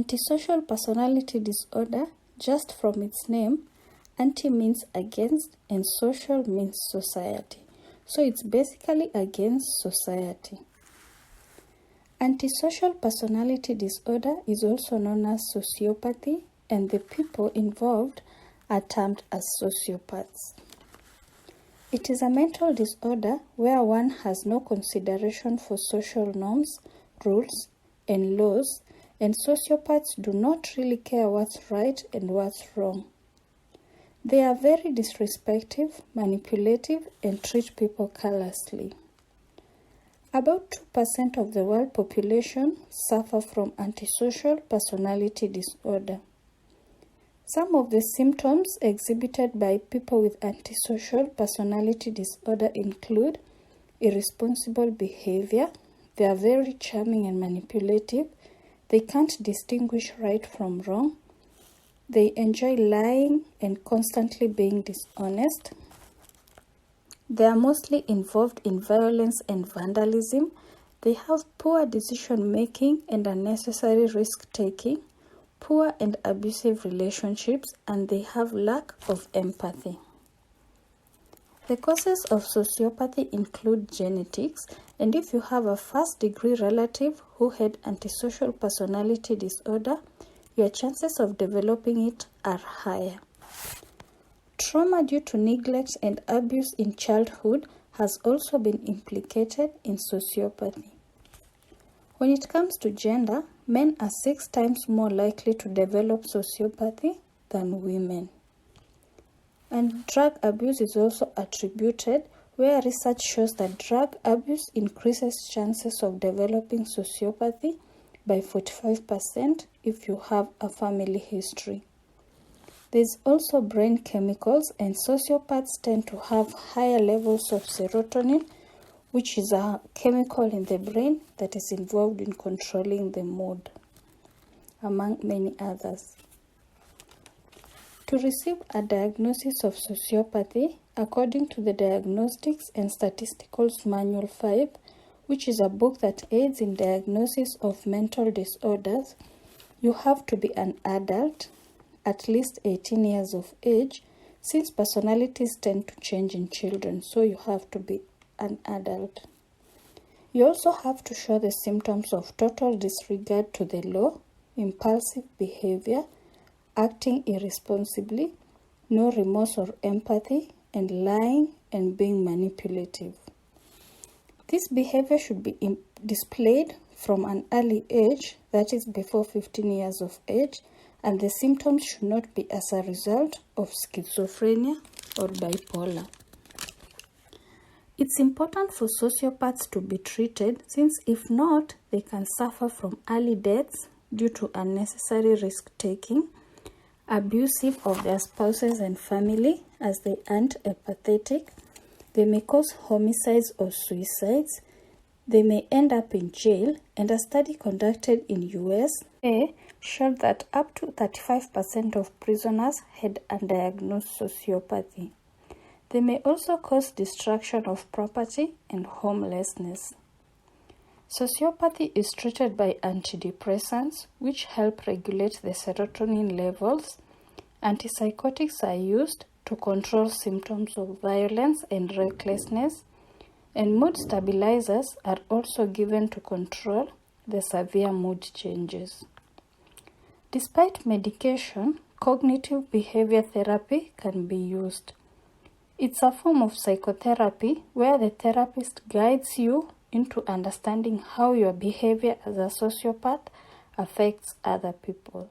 Antisocial personality disorder, just from its name, anti means against and social means society. So it's basically against society. Antisocial personality disorder is also known as sociopathy, and the people involved are termed as sociopaths. It is a mental disorder where one has no consideration for social norms, rules, and laws, and sociopaths do not really care what's right and what's wrong. They are very disrespectful, manipulative, and treat people callously. About 2% of the world population suffer from antisocial personality disorder. Some of the symptoms exhibited by people with antisocial personality disorder include irresponsible behavior. They are very charming and manipulative. They can't distinguish right from wrong. They enjoy lying and constantly being dishonest. They are mostly involved in violence and vandalism. They have poor decision making and unnecessary risk taking, poor and abusive relationships, and they have lack of empathy. The causes of sociopathy include genetics, and if you have a first-degree relative who had antisocial personality disorder, your chances of developing it are higher. Trauma due to neglect and abuse in childhood has also been implicated in sociopathy. When it comes to gender, men are 6 times more likely to develop sociopathy than women. And drug abuse is also attributed, where research shows that drug abuse increases chances of developing sociopathy by 45% if you have a family history. There's also brain chemicals, and sociopaths tend to have higher levels of serotonin, which is a chemical in the brain that is involved in controlling the mood, among many others. To receive a diagnosis of sociopathy, according to the Diagnostics and Statisticals Manual 5, which is a book that aids in diagnosis of mental disorders, you have to be an adult, at least 18 years of age, since personalities tend to change in children, so you have to be an adult. You also have to show the symptoms of total disregard to the law, impulsive behavior, acting irresponsibly, no remorse or empathy, and lying and being manipulative. This behavior should be displayed from an early age, that is before 15 years of age, and the symptoms should not be as a result of schizophrenia or bipolar. It's important for sociopaths to be treated, since if not, they can suffer from early deaths due to unnecessary risk-taking, abusive of their spouses and family as they aren't empathetic. They may cause homicides or suicides. They may end up in jail, and a study conducted in USA showed that up to 35% of prisoners had undiagnosed sociopathy. They may also cause destruction of property and homelessness. Sociopathy is treated by antidepressants, which help regulate the serotonin levels. Antipsychotics are used to control symptoms of violence and recklessness, and mood stabilizers are also given to control the severe mood changes. Despite medication, cognitive behavior therapy can be used. It's a form of psychotherapy where the therapist guides you into understanding how your behavior as a sociopath affects other people.